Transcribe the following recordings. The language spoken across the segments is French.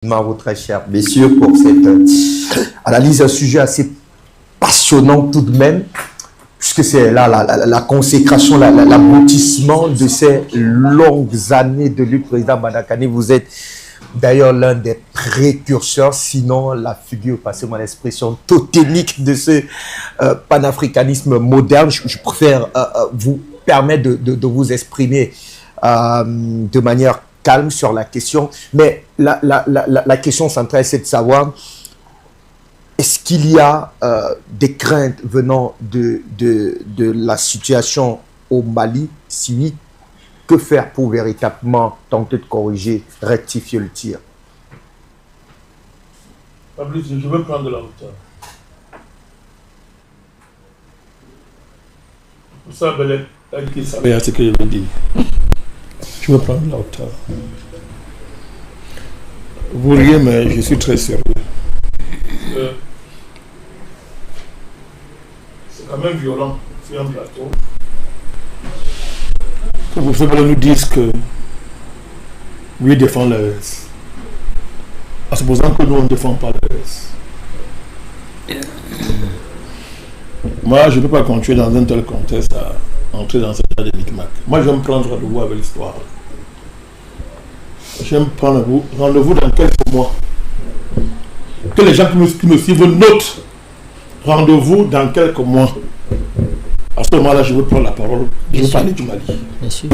Maro, très cher messieurs, pour cette analyse, un sujet assez passionnant tout de même, puisque c'est là la consécration, l'aboutissement de ces longues années de lutte. Président Madakani, vous êtes d'ailleurs l'un des précurseurs, sinon la figure, passez-moi l'expression, totémique de ce panafricanisme moderne. Je préfère vous permettre de vous exprimer de manière calme sur la question, mais la question centrale, c'est de savoir, est-ce qu'il y a des craintes venant de la situation au Mali? Si oui, que faire pour véritablement tenter de corriger, rectifier le tir? Fabrice, je veux prendre de la hauteur. Pour ça, Belek a dit qu'il savait ce que je veux dire. Je veux prendre de la hauteur. Vous riez, mais je suis très sérieux. C'est quand même violent sur un plateau. Vous pouvez nous dire que lui défend le RS. En supposant que nous, on ne défend pas le RS. Moi, je ne peux pas continuer dans un tel contexte à entrer dans ce cas de micmac. Moi, je vais me prendre rendez-vous avec l'histoire. Je vais me prendre rendez-vous dans quelques mois. Que les gens qui me suivent notent. Rendez-vous dans quelques mois. À ce moment-là, je veux prendre la parole. Je veux parler du Mali. Bien sûr.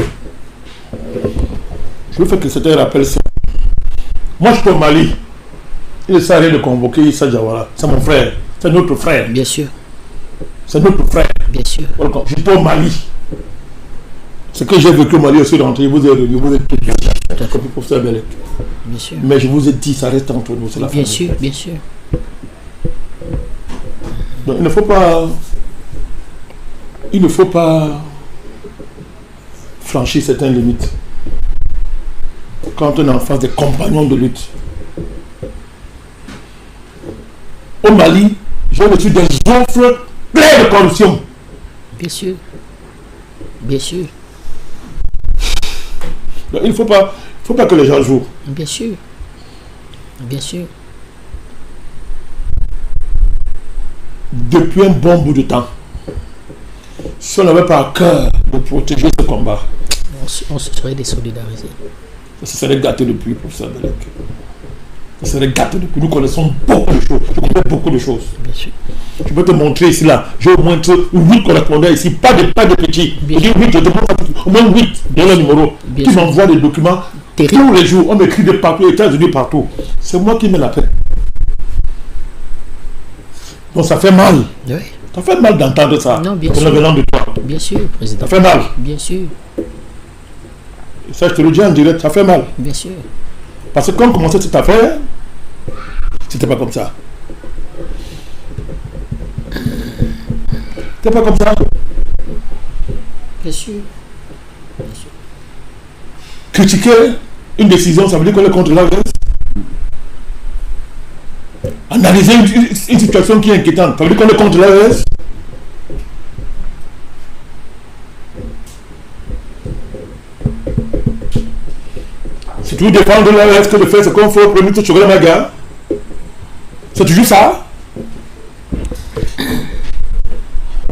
Je veux faire que c'était un rappel simple. Moi, je suis au Mali. Il ne sert à rien de convoquer Issa Diawara. C'est mon frère. C'est notre frère. Bien sûr. C'est notre frère. Bien sûr. Je suis au Mali. Ce que j'ai vécu au Mali, je suis rentré. Vous êtes revenu. Vous êtes tout bien. D'accord, professeur Belek. Bien sûr. Mais je vous ai dit, ça reste entre nous. C'est la Bien famille. sûr, bien sûr. Donc, il ne faut pas franchir certaines limites quand on est en face des compagnons de lutte. Au Mali, j'ai reçu des offres pleines de corruption. Bien sûr. Bien sûr. Donc, il ne faut pas que les gens jouent. Bien sûr. Bien sûr. Depuis un bon bout de temps, si on n'avait pas à cœur de protéger ce combat, On se serait désolidarisé. ça serait gâté depuis, professeur Belek. Ça serait gâté depuis. Nous connaissons beaucoup de choses. Je connais beaucoup de choses. Bien sûr. Je peux te montrer ici, là. J'ai au moins 8 correspondants ici, pas de petits. Bien Je dis 8, je demande au moins 8 dans le numéro. Bien Qui sûr. m'envoient des documents Terrible. tous les jours. On m'écrit de partout, États-Unis partout. C'est moi qui mets la paix. Donc ça fait mal. Oui. Ça fait mal d'entendre ça. Non, bien pour sûr. le venant de toi. Bien sûr, président. Ça fait mal. Bien sûr. Ça, je te le dis en direct, ça fait mal. Bien sûr. Parce que quand on commençait cette affaire, c'était pas comme ça. C'était pas comme ça. Bien sûr. Bien sûr. Critiquer une décision, ça veut dire qu'on est contre la reste. Analyser une situation qui est inquiétante, ça veut dire qu'on est contre la reste. C'est toujours défendre la reste que de faire ce qu'on fait au premier tour sur la maga. C'est toujours ça.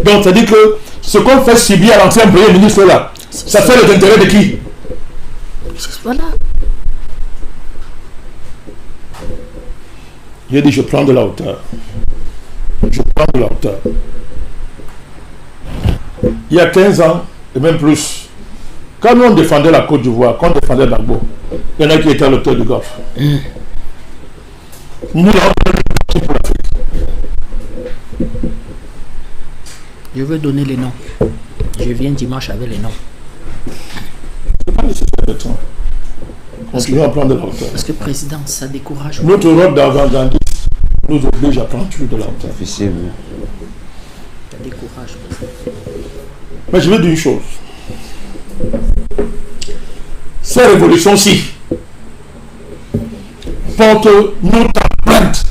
Donc, ça dit que ce qu'on fait subir à l'ancien premier ministre là, ça fait les intérêts de qui? Voilà. J'ai dit, je prends de la hauteur. Je prends de la hauteur. Il y a 15 ans, et même plus, quand nous on défendait la Côte d'Ivoire, quand on défendait Gbagbo, il y en a qui étaient à l'auteur du Golfe. Nous, là, on pour l'Afrique. Je veux donner les noms. Je viens dimanche avec les noms. C'est pas nécessaire d'être. Continuons à prendre de la hauteur. Parce que président, ça décourage. Notre rôle d'avant-gardiste nous oblige à prendre toujours de la hauteur. Ça décourage. Mais je veux dire une chose. Ces révolutions-ci portent notre empreinte.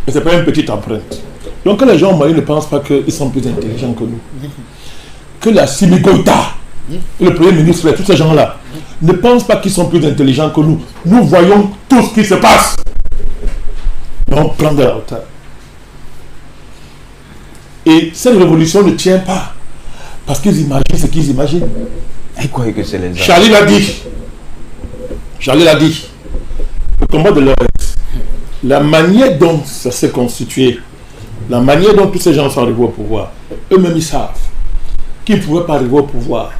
Mais ce n'est pas une petite empreinte. Donc quand les gens au Mali ne pensent pas qu'ils sont plus intelligents que nous, que la Simi Goïta, le Premier ministre, tous ces gens-là, ne pensent pas qu'ils sont plus intelligents que nous. Nous voyons tout ce qui se passe. Donc, prendre de la hauteur. Et cette révolution ne tient pas. Parce qu'ils imaginent ce qu'ils imaginent. Et quoi que c'est les Charlie l'a dit. Charlie l'a dit. Le combat de l'OS, la manière dont ça s'est constitué, la manière dont tous ces gens sont arrivés au pouvoir, eux-mêmes ils savent qu'ils ne pouvaient pas arriver au pouvoir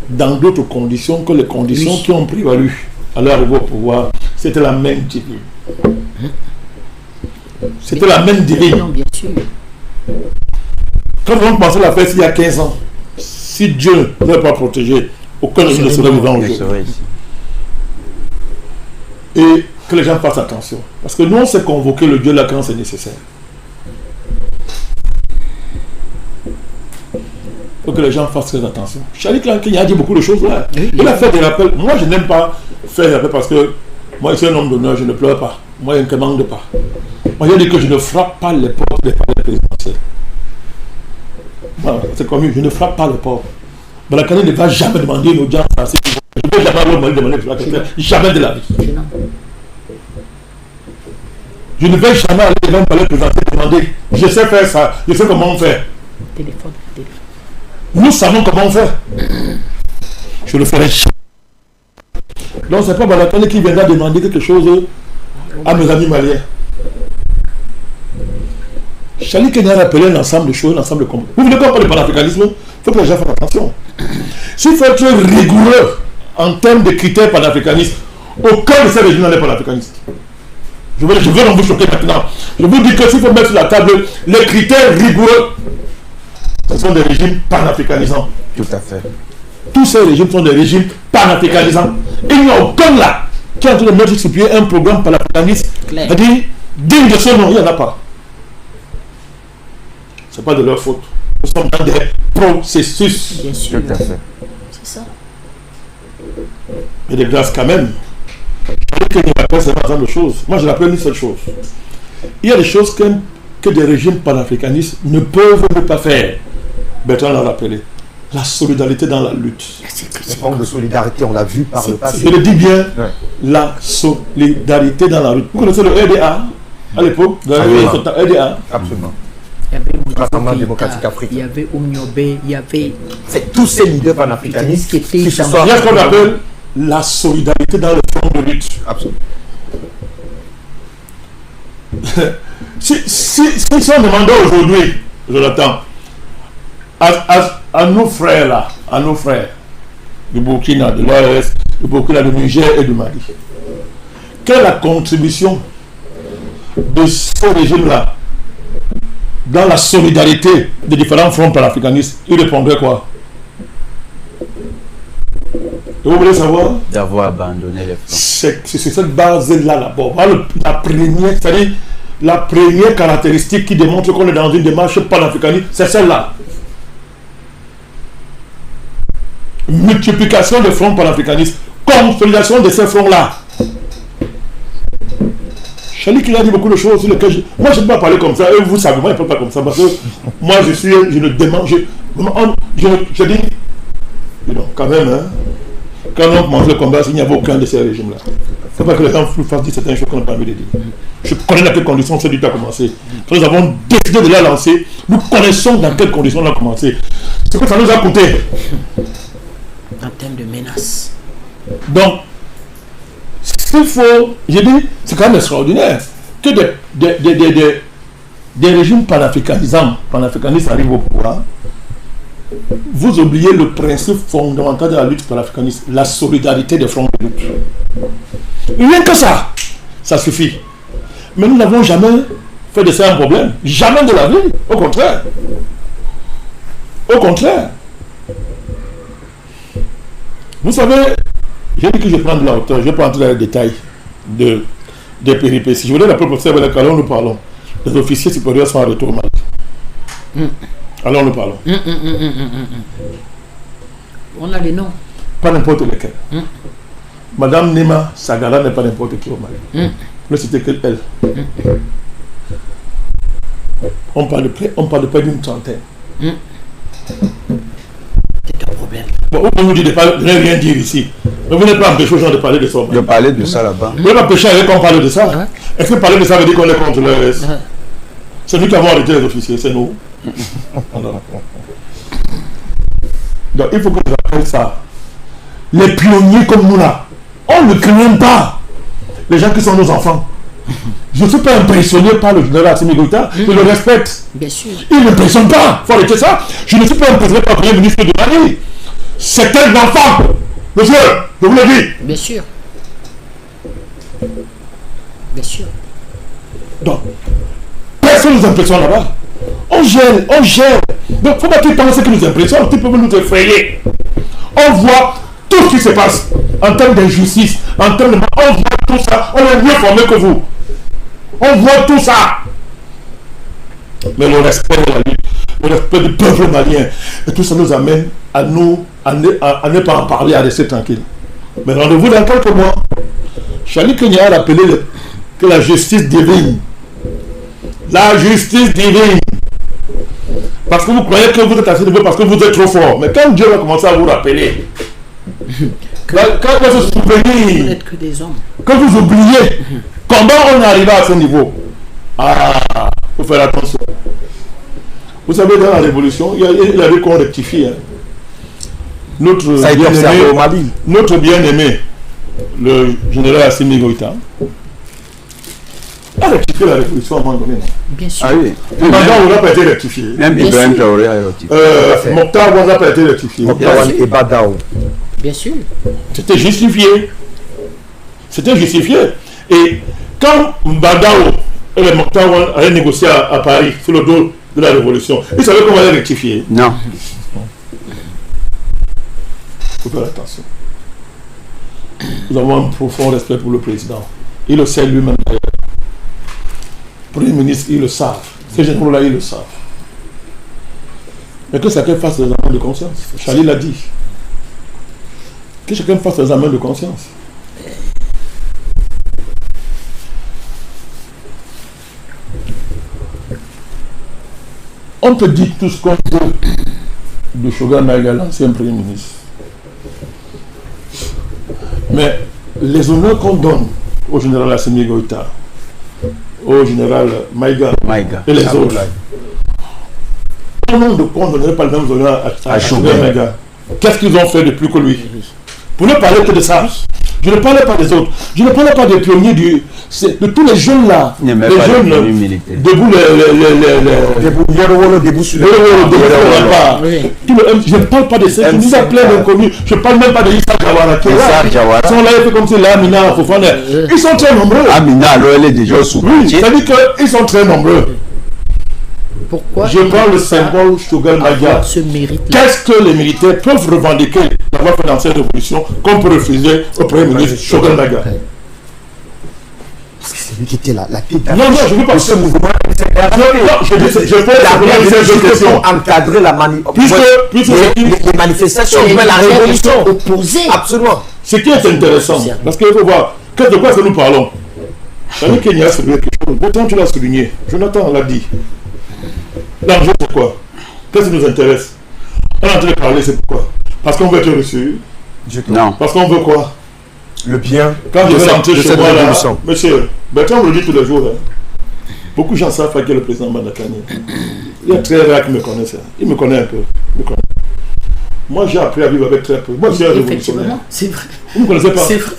dans d'autres conditions que les conditions qui ont prévalu à leur arrivée au pouvoir. C'était la même divine. C'était la même divine. Non, bien sûr. Quand on pensait la faire il y a 15 ans, si Dieu ne l'avait pas protégé, aucun de nous ne serait vivant aujourd'hui. Et que les gens fassent attention. Parce que nous, on sait convoquer le Dieu là quand c'est nécessaire. Il faut que les gens fassent très attention. Charlie Clanky a dit beaucoup de choses là. Il a fait des rappels. Moi, je n'aime pas faire des rappels parce que moi, je suis un homme d'honneur, je ne pleure pas. Moi, je ne commande pas. Moi, j'ai dit que je ne frappe pas les portes des palais présidentiels. Voilà, c'est comme je ne frappe pas les portes. Balakani ne va jamais demander une audience. Je ne vais jamais demander jamais de la vie. Je ne vais jamais aller devant le palais présidentiel demander je sais faire ça, je sais comment faire. Téléphone. Nous savons comment faire. Je le ferai. Donc c'est pas Balakani qui viendra demander quelque chose à mes amis maliens. Charlie Kenya a rappelé un ensemble de choses, un ensemble de combats. Vous voulez qu'on parle de panafricanisme? Il faut que les gens fassent attention. S'il faut être rigoureux en termes de critères panafricanistes, aucun de ces régimes n'est panafricaniste. Je veux donc vous choquer maintenant. Je vous dis que s'il faut mettre sur la table les critères rigoureux, ce sont des régimes panafricanisants. Tout à fait. Tous ces régimes sont des régimes panafricanisants. Il n'y a aucun là qui est en train de mettre sur pied un programme panafricaniste. C'est-à-dire, digne de ce nom, il n'y en a pas. Ce n'est pas de leur faute. Nous sommes dans des processus. Bien sûr. Tout à fait. C'est ça. Et de grâce quand même. Je veux que nous rappelle un ensemble de choses. Moi, je rappelle une seule chose. Il y a des choses que des régimes panafricanistes ne peuvent pas faire. Bertrand l'a rappelé. La solidarité dans la lutte. La forme de solidarité, on l'a vu par le passé. Je le dis bien, la solidarité dans la lutte. Vous connaissez le EDA à l'époque? EDA. Absolument. Il y avait Rassemblement démocratique africain. Il y avait Oumniobé, il y avait... C'est tous ces leaders panafricanistes qui étaient... se Il y a ce qu'on appelle la solidarité dans le front de lutte. Absolument. Si on demandait aujourd'hui, Jonathan, à nos frères là, à nos frères du Burkina, de l'OAS, du Burkina, du Niger et du Mali, quelle est la contribution de ce régime-là dans la solidarité des différents fronts panafricanistes? Ils répondraient quoi? Et vous voulez savoir? D'avoir abandonné les fronts. C'est cette base-là d'abord. La première, c'est-à-dire la première caractéristique qui démontre qu'on est dans une démarche panafricaniste, c'est celle-là. Multiplication des fronts panafricanistes, consolidation de ces fronts-là. Charlie qui a dit beaucoup de choses sur lesquelles moi je ne peux pas parler comme ça, et vous savez, moi je ne parle pas comme ça, parce que moi je ne demande, je dis, non, quand même, hein, quand on commence le combat, il n'y avait aucun de ces régimes-là. Il ne faut pas que les gens fassent dire certaines choses qu'on n'a pas envie de dire. Je connais dans quelles conditions ce lutte a commencé. Quand nous avons décidé de la lancer, nous connaissons dans quelles conditions on a commencé. Ce que ça nous a coûté. En termes de menaces. Donc, s'il faut, j'ai dit, c'est quand même extraordinaire que des régimes panafricanistes arrivent au pouvoir. Vous oubliez le principe fondamental de la lutte panafricaniste, la solidarité des fronts de lutte. Rien que ça, ça suffit. Mais nous n'avons jamais fait de ça un problème. Jamais de la vie. Au contraire. Au contraire. Vous savez, j'ai dit que je prends de la hauteur, je vais pas entrer dans les détails des péripéties. Je voulais rappeler au professeur Belakalo, nous parlons. Les officiers supérieurs sont en retour au Mali. Alors nous parlons. On a les noms. Pas n'importe lesquels. Madame Nima Sagara n'est pas n'importe qui au Mali. Ne c'était que elle. On parle de près d'une trentaine. C'est un problème. Bon, on nous dit de ne rien dire ici. Mais vous n'êtes pas empêché aux gens de parler de ça. De parler de ça là-bas. Vous n'êtes pas empêché avec qu'on parle de ça. Est-ce que parler de ça veut dire qu'on est contre l'ES? C'est nous qui avons arrêté les officiers, c'est nous. Alors. Donc il faut que je rappelle ça. Les pionniers comme nous là, on ne craint pas les gens qui sont nos enfants. Je ne suis pas impressionné par le général Assimi Goïta, je le respecte. Bien sûr. Il ne m'impressionne pas, il faut arrêter ça. Je ne suis pas impressionné par le premier ministre de Mali. C'est un enfant. Monsieur, je vous le dis. Bien sûr. Bien sûr. Donc, personne ne nous impressionne là-bas. On gère, on gère. Donc, il ne faut pas que tu penses que nous impressionne, tu peux nous effrayer. On voit tout ce qui se passe en termes d'injustice, en termes de... On voit tout ça, on est mieux formé que vous. On voit tout ça. Mais le respect de la lutte, le respect du peuple malien, et tout ça nous amène à ne pas en parler, à rester tranquille. Mais rendez-vous dans quelques mois. Charlie Kenya a rappelé que la justice divine. La justice divine. Parce que vous croyez que vous êtes assez niveau parce que vous êtes trop fort. Mais quand Dieu va commencer à vous rappeler, quand vous vous souvenez, Vous n'êtes que des hommes. quand vous oubliez comment on est arrivé à ce niveau, il faut faire attention. Vous savez, dans la révolution, il avait qu'on rectifie. Hein. Notre bien-aimé, le général Assimi Goïta, a rectifié la révolution à un moment donné. Bien sûr. Ah oui. Maintenant, on n'a pas été rectifié. Même Ibrahim Traoré a rectifié. Mokhtar n'a pas été rectifié. Mokhtar et Badao. Bien sûr. C'était justifié. C'était justifié. Et quand Mbadao et le Mokhtar avaient négocié à Paris sur le dos de la révolution, ils savaient comment les rectifier. Non. Il faut faire attention. Nous avons un profond respect pour le président. Il le sait lui-même d'ailleurs. Premier ministre, ils le savent. Ces généraux-là, ils le savent. Mais que chacun fasse des examens de conscience. Charlie l'a dit. Que chacun fasse des examens de conscience. On peut dire tout ce qu'on veut de Choguel Maïga, l'ancien premier ministre. Mais les honneurs qu'on donne au général Assimi Goïta, au général Maïga et les autres, au nom de quoi on ne donnerait pas les mêmes honneurs à Choguel Maïga? Qu'est-ce qu'ils ont fait de plus que lui? Pour ne parler que de ça, je ne parlais pas des autres. Je ne parlais pas des pionniers de tous les jeunes là. Les jeunes debout debout sur je ne parle pas de ceux qui nous appellent inconnus. Je ne parle même pas de Issa Jawara. Ils sont là, ils font comme si là, Amina, Fofana. Ils sont très nombreux. Amina, alors elle est déjà sous. Oui, ça veut dire qu'ils sont très nombreux. Pourquoi je prends le symbole Choguel Maïga. Qu'est-ce que les militaires peuvent revendiquer d'avoir fait dans cette révolution qu'on peut refuser au premier ministre Choguel Maïga? Parce que c'est lui qui était là. Non, je ne veux pas ce mouvement. Je peux question encadrer la les manifestations, mais la révolution opposée. Absolument. Ce qui est intéressant, parce qu'il faut voir de quoi est-ce que nous parlons. Charlie Kenya a souligné quelque chose. Pourtant, tu l'as souligné. Jonathan l'a dit. L'enjeu, c'est quoi? Qu'est-ce qui nous intéresse? On est en train de parler, c'est pourquoi? Parce qu'on veut être reçu. Non. Parce qu'on veut quoi? Le bien. Quand je vais rentrer chez moi là, monsieur, Bertrand me le dit tous les jours. Hein. Beaucoup de gens savent pas qui est le président Mandakani. Il y a très rare qui me connaissent. Il me connaît un peu. Moi, j'ai appris à vivre avec très peu. Moi, je suis un révolutionnaire. C'est vrai. Vous ne me connaissez pas? C'est vrai.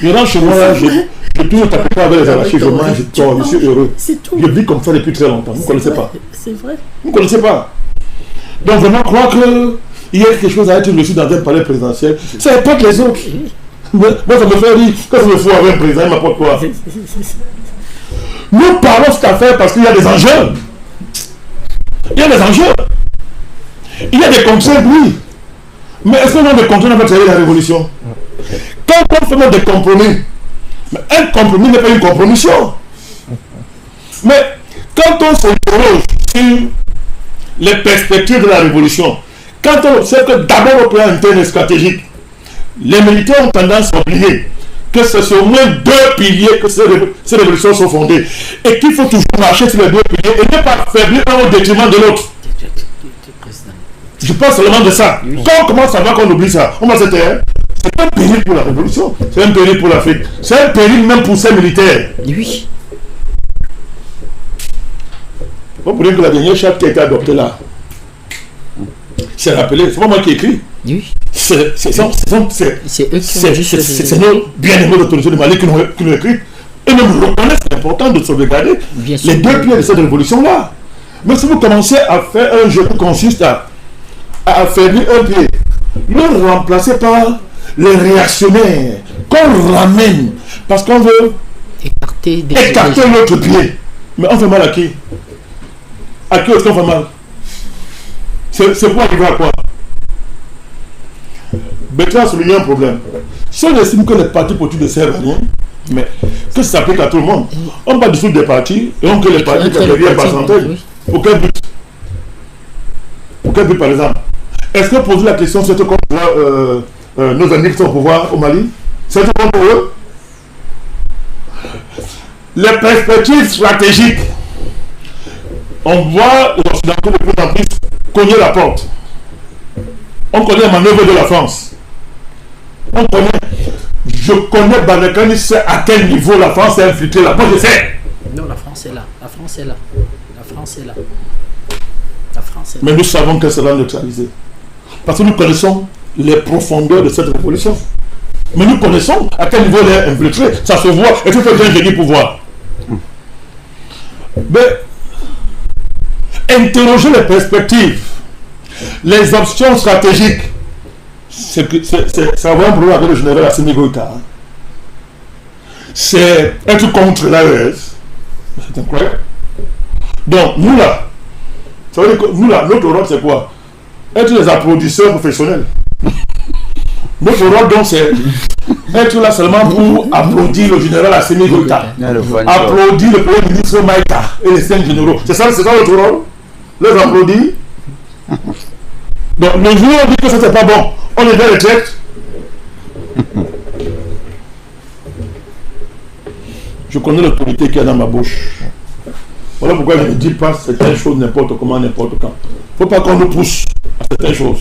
Je rentre chez moi là, je tourne tapis pas avec les arrachés, je mange, je dors, je suis heureux. C'est tout. Je vis comme ça depuis très longtemps. Vous ne connaissez pas? C'est vrai. Vous ne connaissez pas? Donc, vraiment, croire qu'il y a quelque chose à être reçu dans un palais présidentiel, ça n'importe les autres. Moi, ça me fait rire. Quand je me fous avec un président, il m'apporte quoi? Nous parlons de cette affaire parce qu'il y a des enjeux. Il y a des enjeux. Il y a des contraintes, oui. Mais est-ce qu'on a des contraintes à faire la révolution? Quand on fait des compromis, mais un compromis n'est pas une compromission. Mais quand on s'interroge sur les perspectives de la révolution, quand on sait que d'abord au plan interne et stratégique, les militaires ont tendance à oublier que c'est sur au moins deux piliers que ces révolutions sont fondées et qu'il faut toujours marcher sur les deux piliers et ne pas faiblir un au détriment de l'autre. Je pense seulement de ça. Quand on commence à voir qu'on oublie ça, on va se taire. C'est un péril pour la révolution, c'est un péril pour l'Afrique, c'est un péril même pour ces militaires. Oui. Vous comprenez que la dernière charte qui a été adoptée là, c'est rappelé, c'est pas moi qui ai écrit. Oui. C'est eux qui ont juste c'est nos bien-aimés d'autorité de Mali qui l'ont écrit. Et même reconnaissent l'importance de sauvegarder les deux pieds de cette révolution-là. Mais si vous commencez à faire un jeu qui consiste à affaiblir un pied, le remplacer par les réactionnaires, qu'on ramène, parce qu'on veut écarter l'autre pied. Mais on fait mal à qui? À qui est-ce qu'on fait mal? C'est pour arriver à quoi? Bertrand a souligné un problème. Si on estime que les partis politiques ne servent à rien, mais que ça s'applique à tout le monde, on va dissoudre des partis et on crée les partis qui deviennent par centaines. Pour quel but? Pour quel but, par exemple? Est-ce que poser la question, c'est comme nos amis qui sont au pouvoir au Mali? C'est tout comme pour eux? Les perspectives stratégiques. On voit les Occidentaux de plus en plus cogner la porte. On connaît la manœuvre de la France. On connaît. Je connais Barkhane, c'est à quel niveau la France est infiltrée là. Moi je sais. Non, la France est là. La France est là. La France est là. La France est là. Mais nous savons qu'elle sera neutralisée. Parce que nous connaissons les profondeurs de cette révolution. Mais nous connaissons à quel niveau elle est infiltrée. Ça se voit. Et il faut être un génie pour voir. Mais interroger les perspectives, les options stratégiques, ça va un problème avec le général Assimi Goïta. C'est être contre l'AES. C'est incroyable. Donc, nous là, ça veut dire que nous là, notre rôle c'est quoi? Être les applaudisseurs professionnels. Notre rôle donc c'est être là seulement pour applaudir le général Assimi Goïta, applaudir le premier ministre Maïta et les 5 généraux. C'est ça notre rôle? Les applaudis. Donc le jour où on dit que ça c'est pas bon, on est vers les traites. Je connais l'autorité qu'il y a dans ma bouche. Voilà pourquoi je ne dis pas certaines choses n'importe comment, n'importe quand. Il ne faut pas qu'on nous pousse à certaines choses.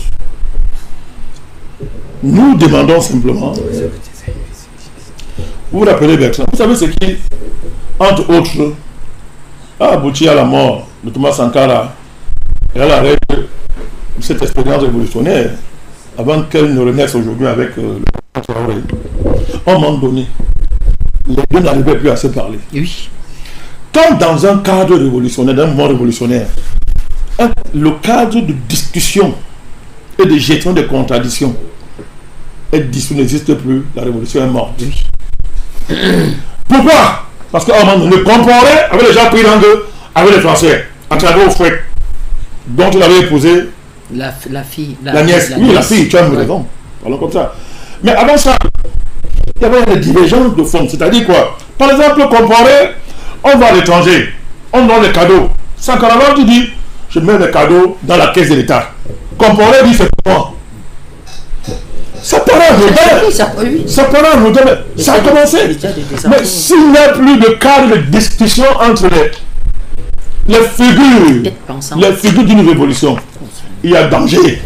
Nous demandons simplement. Vous vous rappelez Bertrand? Vous savez ce qui, entre autres, a abouti à la mort de Thomas Sankara et à l'arrêt de cette expérience révolutionnaire avant qu'elle ne renaisse aujourd'hui avec le Traoré. À un moment donné, les deux n'arrivaient plus à se parler. Oui. Quand dans un cadre révolutionnaire, d'un mouvement révolutionnaire, le cadre de discussion et de gestion des contradictions est dissous, n'existe plus, la révolution est morte. Oui. Pourquoi? Parce qu'à un moment donné, Compaoré avait déjà pris langue avec les Français, à travers au fouet, dont il avait épousé la fille. La nièce. Oui, la fille, tu as raison. Parlons comme ça. Mais avant ça, il y avait des divergences de fond. C'est-à-dire quoi? Par exemple, Compaoré, on va à l'étranger, on donne les cadeaux. Sankara, tu dis, je mets les cadeaux dans la caisse de l'État. Compaoré dit, c'est pour moi. Ça paraît anodin. Ça paraît anodin, mais ça a commencé. Mais s'il n'y a plus de cadre de discussion entre les figures d'une révolution, il y a danger.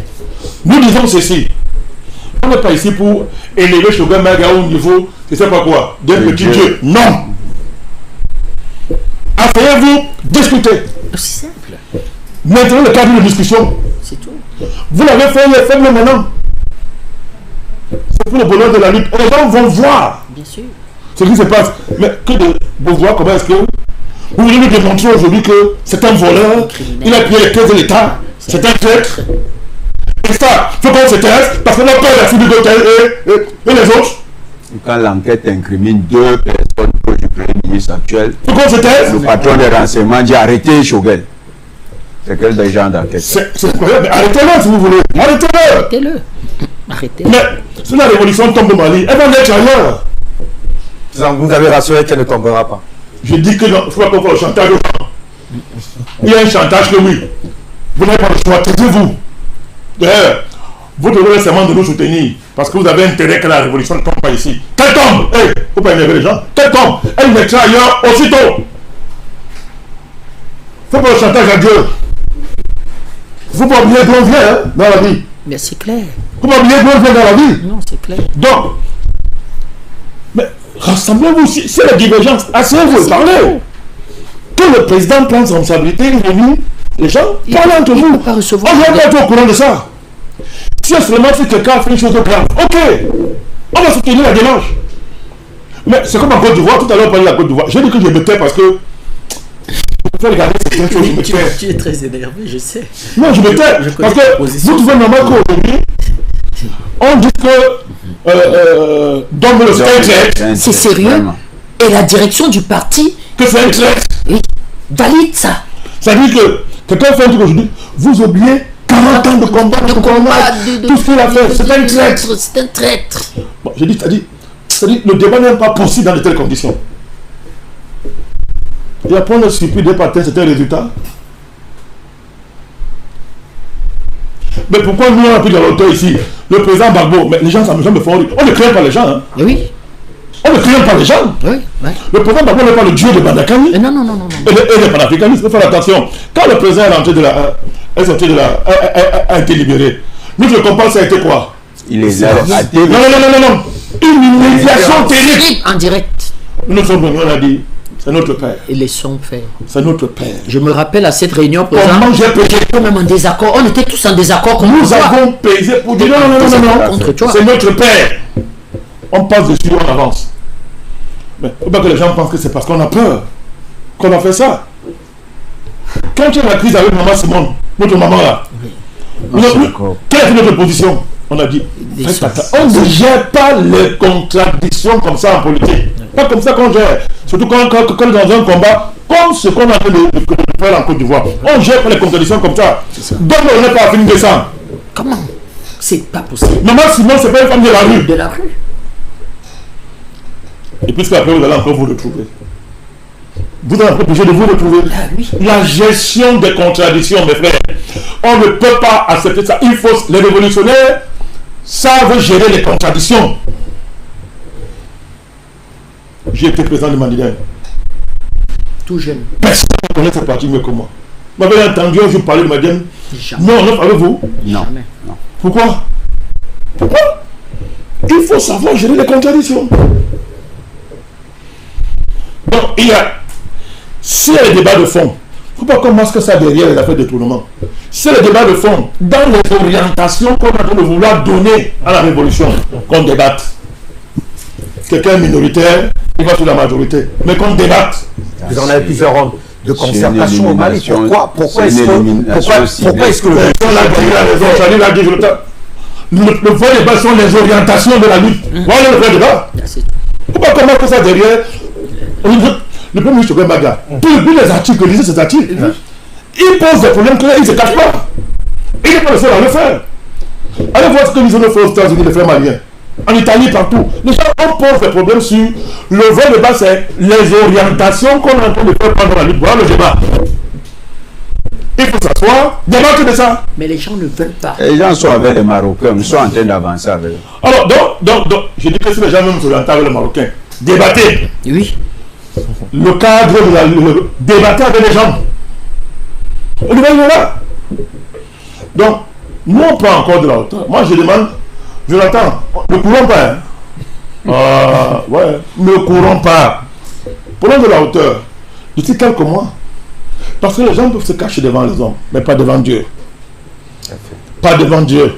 Nous disons ceci. On n'est pas ici pour élever Shogun Maga au niveau, je ne sais pas quoi, d'un petit dieu. Non. Asseyez-vous, discutez. Aussi simple. Maintenant le cadre de discussion. C'est tout. Vous l'avez fait, il est faible maintenant. C'est pour le bonheur de la lutte. Et les gens vont voir. Bien sûr. Ce qui se passe. Mais que de vous voir comment est-ce que vous voulez nous démontrer aujourd'hui que c'est un voleur, il a pillé les caisses de l'État, c'est un traître. Et ça, il faut qu'on se taise parce que notre père a suivi et les autres. Quand l'enquête incrimine 2 personnes proches du Premier ministre actuel, il faut qu'on se taise. Le patron des renseignements dit arrêtez Choguel. C'est quel des gens d'enquête? C'est incroyable, mais arrêtez-le si vous voulez. Arrêtez-le. Arrêtez-le. Arrêtez-le. Mais si la révolution tombe au Mali, elle va naître ailleurs. Vous avez rassuré qu'elle ne tombera pas. Je dis que non, il ne faut pas qu'on fasse le chantage aux gens. Il y a un chantage que oui. Vous n'avez pas le choix, taisez-vous. D'ailleurs, vous devez seulement de nous soutenir parce que vous avez intérêt que la révolution ne tombe pas ici. Qu'elle tombe! Il ne faut pas énerver les gens. Qu'elle tombe! Elle naîtra ailleurs aussitôt. Il ne faut pas le chantage à Dieu. Il ne faut pas oublier d'où on vient dans la vie. Mais c'est clair. Il ne faut pas oublier d'où on vient dans la vie. Non, c'est clair. Donc, mais rassemblez-vous, c'est la divergence. Asseyez-vous, parlez. Que le président prenne sa responsabilité, il réunit les gens, parlez entre vous. Il ne peut pas recevoir. On ne va pas être au courant de ça. Si seulement si quelqu'un a fait une chose de grave, ok, on va soutenir la démarche. Mais c'est comme en Côte d'Ivoire, tout à l'heure on parlait de la Côte d'Ivoire. J'ai dit que je me tais parce que je peux regarder certaines choses, je me tais. Tu es très énervé, je sais. Non, je me tais. Parce que vous trouvez normal qu'aujourd'hui, on dit que Don Melo c'est un traître. C'est sérieux. Vraiment. Et la direction du parti Que c'est un traître. valide ça. Ça veut dire que quelqu'un fait un truc aujourd'hui, vous oubliez 40 ans de combat, tout ce qu'il a fait, c'est un traître. C'est un traître. Bon, j'ai dit, c'est-à-dire, le débat n'est pas possible dans de telles conditions. Et après, on a surpris des patins, c'était un résultat. Mais pourquoi nous, on a pris de l'auteur ici, le président Gbagbo, mais les gens, ça me font rire. On ne craint pas les gens. Hein. Et oui. On ne craint pas les gens. Oui. Le président Gbagbo n'est pas le dieu de Bandakani. Non. Et les panafricanistes, il faut faire attention. Quand le président est rentré a été libéré, nous, le compas, ça a été quoi? Il les a athées. Non. Une humiliation terrible. En direct. Nous sommes venus, on a dit, c'est notre père. Et les sons faits. C'est notre père. Je me rappelle à cette réunion, président, Comment j'ai pesé? même en désaccord. On était tous en désaccord contre Nous toi. avons pesé pour dire non. Contre toi. C'est notre père. On passe dessus, on avance. Mais il ne faut pas que les gens pensent que c'est parce qu'on a peur qu'on a fait ça. Quand il y a la crise avec Maman Simone, notre maman là, quelle est notre position? On a dit, on ne gère pas les contradictions comme ça en politique. Pas comme ça qu'on gère. Surtout quand dans un combat, comme ce qu'on a fait de faire en Côte d'Ivoire. On gère pas les contradictions comme ça. Donc on n'est pas à finir de ça. Comment? C'est pas possible. Maman Simone, c'est pas une femme de la rue. De la rue. Et puisqu'après vous allez encore vous retrouver. Vous allez encore obligé de vous retrouver. Ah oui. La gestion des contradictions, mes frères. On ne peut pas accepter ça. Il faut, les révolutionnaires savent gérer les contradictions. J'ai été président de Mandela. Tout jeune. Personne ne connaît cette partie mieux que moi. Vous m'avez entendu un jour parler de Mandela? Jamais. Non, avec-vous. Non. Jamais. Pourquoi? Il faut savoir gérer les contradictions. Donc, s'il y a les débats de fond, il ne faut pas qu'on masque ça derrière les affaires de tournement. C'est le débat de fond, dans les orientations qu'on a de vouloir donner à la révolution, qu'on débatte. Quelqu'un est minoritaire, il va sur la majorité, mais qu'on débatte. Vous en avez plusieurs rondes de concertation au Mali. Pourquoi est-ce que le vrai débat sont les orientations de la lutte? Voilà le vrai débat. Pourquoi comment que ça derrière? Le premier ministre Baga, depuis les articles, lisez ces articles, il pose des problèmes clairs, il ne se cache pas. Il n'est pas le seul à le faire. Allez voir ce que nous avons fait aux États-Unis, les frères maliens. En Italie, partout. Les gens, on pose des problèmes sur le vrai débat, c'est les orientations qu'on est en train de faire pendant la lutte. Voilà le débat. Il faut s'asseoir, débattre de ça. Mais les gens ne veulent pas. Les gens sont avec les Marocains, ils sont en train d'avancer avec eux. Alors, donc, je dis que si les gens même s'orientent avec les Marocains, débattez. Oui. Le cadre de la débattez avec les gens. Le débat est là. Donc, nous on prend encore de la hauteur. Moi je demande, Jonathan, ne courons pas. Ne courons pas. Prenons de la hauteur. D'ici quelques mois. Parce que les gens peuvent se cacher devant les hommes, mais pas devant Dieu. Pas devant Dieu.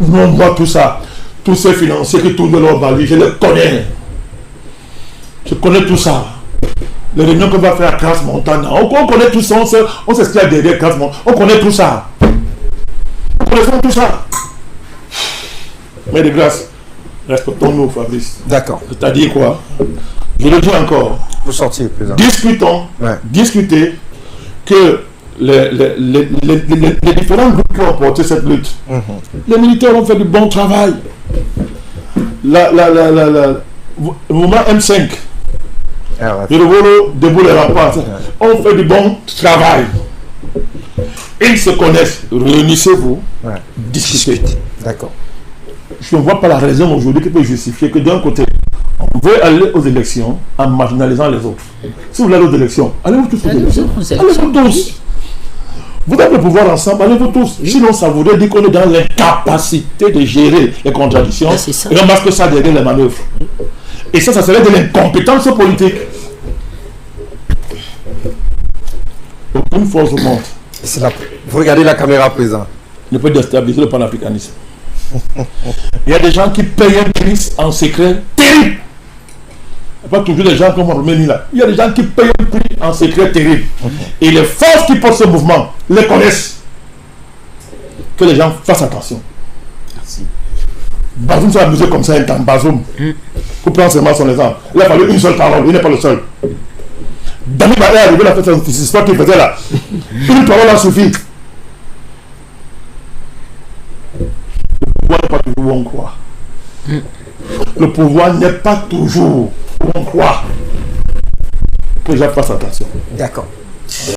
Nous on voit tout ça. Tous ces financiers qui tournent de leur valise, je les connais. Je connais tout ça. Les réunions qu'on va faire à Crans Montana. On connaît tout ça. On sait ce qu'il y a derrière Crans Montana. On connaît tout ça. On connaît tout ça. Mais de grâce, respectons-nous, Fabrice. D'accord. C'est-à-dire quoi? Je le dis encore. Vous sortiez, président. Discutons. Ouais. Discutez que les différents groupes qui ont porté cette lutte, les militaires ont fait du bon travail. Le mouvement M5, le Volo debout les rapports, on fait du bon travail. Ils se connaissent. Réunissez-vous, discutez. D'accord. Je ne vois pas la raison aujourd'hui qui peut justifier que d'un côté, on veut aller aux élections en marginalisant les autres. Si vous allez aux élections, allez-vous tous aux élections. Allez-vous tous. Vous avez le pouvoir ensemble, allez-vous tous. Sinon, ça voudrait dire qu'on est dans l'incapacité de gérer les contradictions et on masque ça derrière les manœuvres. Et ça serait de l'incompétence politique. Aucune force au monde Vous regardez la caméra présente. ne peut déstabiliser le panafricanisme. Il y a des gens qui payent un prix en secret terrible. Pas toujours des gens comme Roménie là. Il y a des gens qui payent un prix en secret terrible. Et les forces qui portent ce mouvement les connaissent. Que les gens fassent attention. Merci. Bazoum s'est amusé comme ça un temps. Bazoum. Pour prendre seulement son exemple. Il a fallu une seule parole. Il n'est pas le seul. Damiba est arrivé à faire cette histoire qu'il faisait là. Une parole a suffi. Le pouvoir n'est pas toujours où on croit. Le pouvoir n'est pas toujours où on croit. Que les gens fassent attention. D'accord.